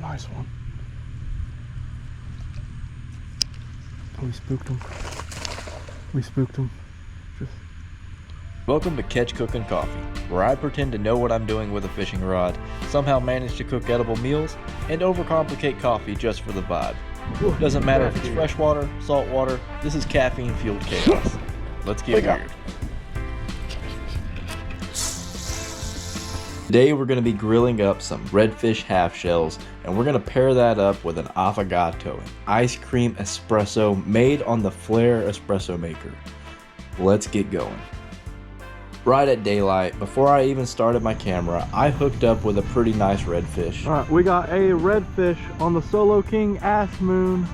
a nice one. We spooked him. We spooked him. Welcome to Catch Cooking Coffee, where I pretend to know what I'm doing with a fishing rod, somehow manage to cook edible meals, and overcomplicate coffee just for the vibe. Doesn't matter if it's freshwater, saltwater, this is caffeine-fueled chaos. Let's get weird. Today we're going to be grilling up some redfish half shells, and we're going to pair that up with an affogato, an ice cream espresso made on the Flair espresso maker. Let's get going. Right at daylight, before I even started my camera, I hooked up with a pretty nice redfish. Alright, we got a redfish on the Solo King Ash Moon.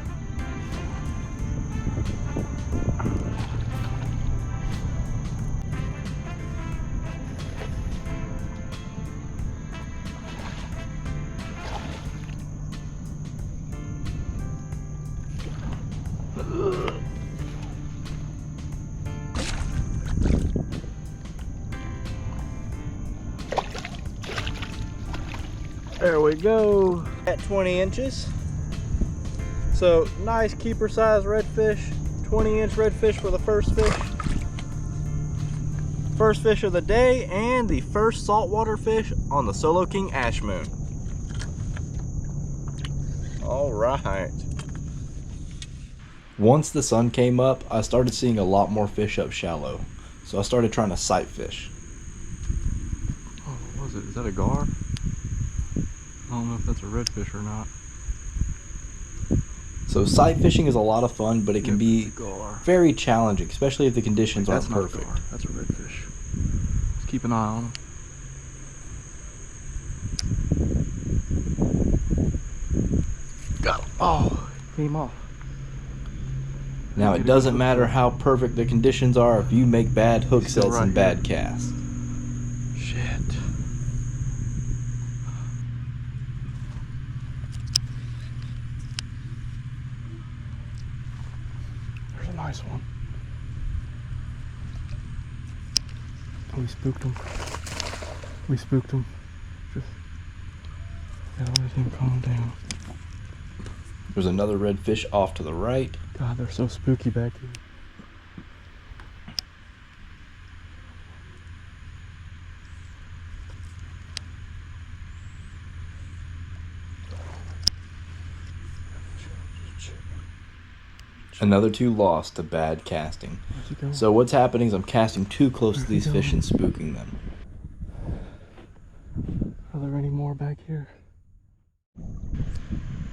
There we go. At 20 inches. So nice keeper size redfish. 20-inch redfish for the first fish. First fish of the day and the first saltwater fish on the Solo King Ash Moon. All right. Once the sun came up, I started seeing a lot more fish up shallow. So I started trying to sight fish. Oh, what was it? Is that a gar? I don't know if that's a redfish or not. So sight fishing is a lot of fun, but it can be very challenging, especially if the conditions aren't perfect. That's a redfish. Just keep an eye on him. Got him. Oh, came off. Now it doesn't matter how perfect the conditions are if you make bad hook sets and bad casts. Shit. There's a nice one. We spooked him. We spooked him. Just gotta let him calm down. There's another redfish off to the right. God, they're so spooky back here. Another two lost to bad casting. So what's happening is I'm casting too close to these fish and spooking them. Are there any more back here?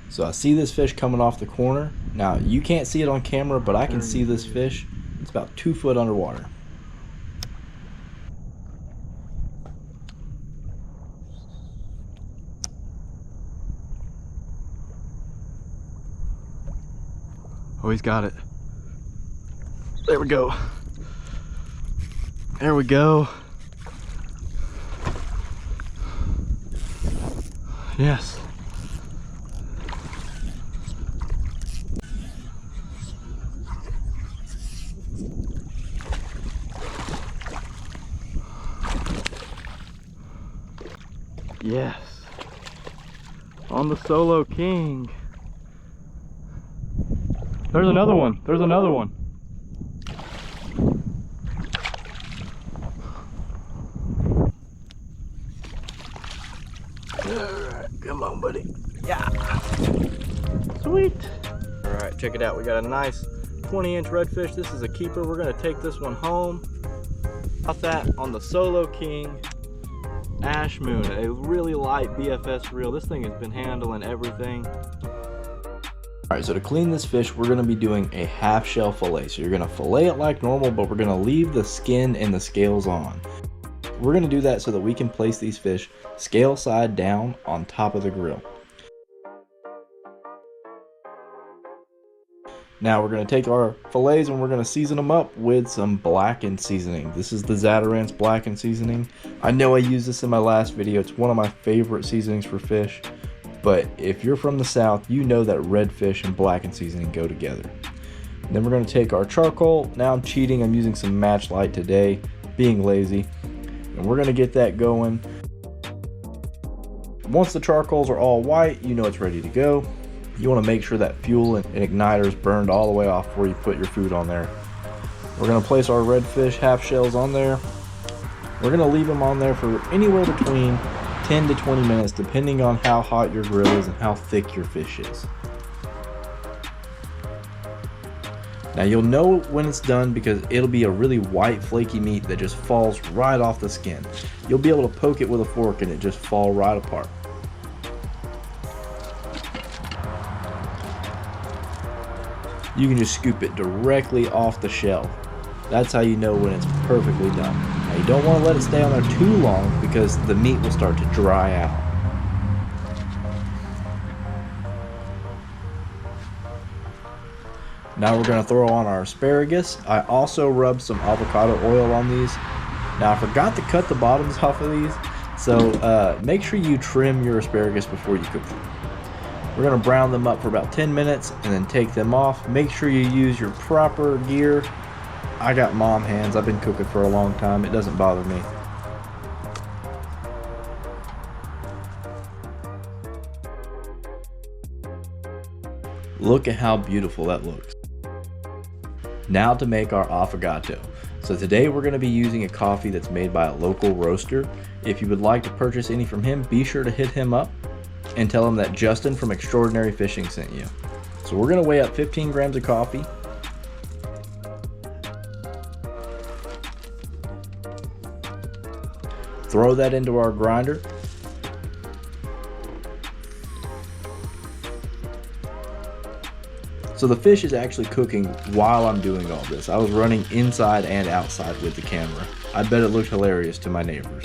So I see this fish coming off the corner. Now you can't see it on camera, but I can see this fish. It's about 2 foot underwater. Oh, he's got it. There we go. There we go. Yes. Yes. On the Solo King. There's another one. There's another one. Alright, come on, buddy. Yeah. Sweet. Alright, check it out. We got a nice 20-inch redfish. This is a keeper. We're going to take this one home. Got that on the Solo King Ash Moon. A really light BFS reel. This thing has been handling everything. Alright, so to clean this fish, we're going to be doing a half shell fillet. So you're going to fillet it like normal, but we're going to leave the skin and the scales on. We're going to do that so that we can place these fish scale side down on top of the grill. Now we're going to take our fillets and we're going to season them up with some blackened seasoning. This is the Zatarain's blackened seasoning. I know I used this in my last video. It's one of my favorite seasonings for fish. But if you're from the South, you know that redfish and blackened seasoning go together. And then we're going to take our charcoal. Now I'm cheating. I'm using some Match Light today, being lazy. And we're going to get that going. Once the charcoals are all white, you know it's ready to go. You want to make sure that fuel and igniter is burned all the way off before you put your food on there. We're going to place our redfish half shells on there. We're going to leave them on there for anywhere between 10 to 20 minutes depending on how hot your grill is and how thick your fish is. Now you'll know when it's done because it'll be a really white flaky meat that just falls right off the skin. You'll be able to poke it with a fork and it just fall right apart. You can just scoop it directly off the shell. That's how you know when it's perfectly done. Now you don't want to let it stay on there too long because the meat will start to dry out. Now we're going to throw on our asparagus. I also rubbed some avocado oil on these. Now I forgot to cut the bottoms off of these, so make sure you trim your asparagus before you cook them. We're going to brown them up for about 10 minutes and then take them off. Make sure you use your proper gear. I got mom hands. I've been cooking for a long time. It doesn't bother me. Look at how beautiful that looks. Now to make our affogato. So today we're going to be using a coffee that's made by a local roaster. If you would like to purchase any from him, be sure to hit him up and tell him that Justin from Extraordinary Fishing sent you. So we're going to weigh up 15 grams of coffee. Throw that into our grinder. So the fish is actually cooking while I'm doing all this. I was running inside and outside with the camera. I bet it looked hilarious to my neighbors.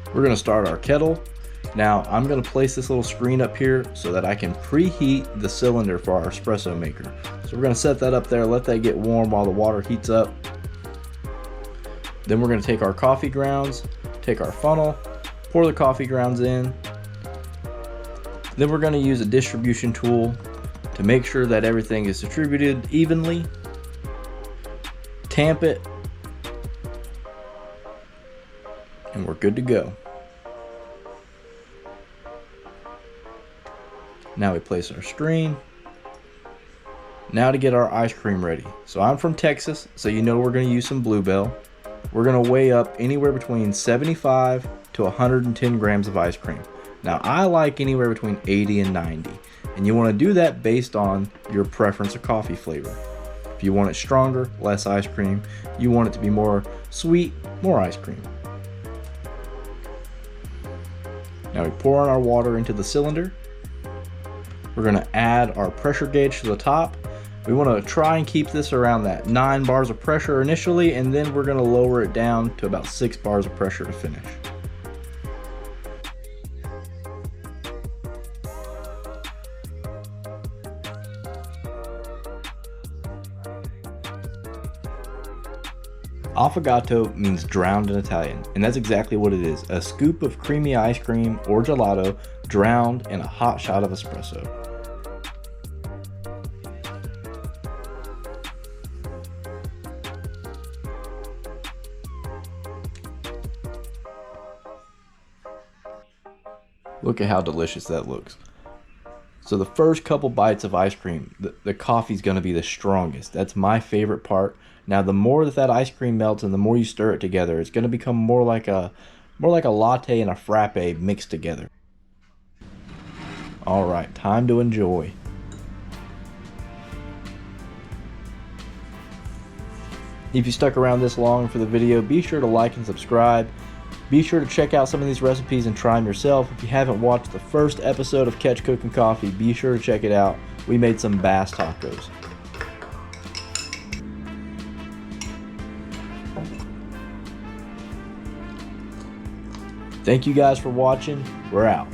We're going to start our kettle. Now I'm going to place this little screen up here so that I can preheat the cylinder for our espresso maker. So we're going to set that up there, let that get warm while the water heats up. Then we're going to take our coffee grounds, take our funnel, pour the coffee grounds in. Then we're going to use a distribution tool to make sure that everything is distributed evenly. Tamp it, and we're good to go. Now we place our screen. Now to get our ice cream ready. So I'm from Texas, so you know we're going to use some Bluebell. We're going to weigh up anywhere between 75 to 110 grams of ice cream. Now I like anywhere between 80 and 90, and you want to do that based on your preference of coffee flavor. If you want it stronger, less ice cream. You want it to be more sweet, more ice cream. Now we pour in our water into the cylinder. We're going to add our pressure gauge to the top. We want to try and keep this around that 9 bars of pressure initially, and then we're going to lower it down to about 6 bars of pressure to finish. Affogato means drowned in Italian, and that's exactly what it is. A scoop of creamy ice cream or gelato drowned in a hot shot of espresso. Look at how delicious that looks. So the first couple bites of ice cream, the coffee's going to be the strongest. That's my favorite part. Now the more that ice cream melts and the more you stir it together, it's going to become more like a latte and a frappe mixed together. All right, time to enjoy. If you stuck around this long for the video, be sure to like and subscribe. Be sure to check out some of these recipes and try them yourself. If you haven't watched the first episode of Catch Cooking Coffee, be sure to check it out. We made some bass tacos. Thank you guys for watching. We're out.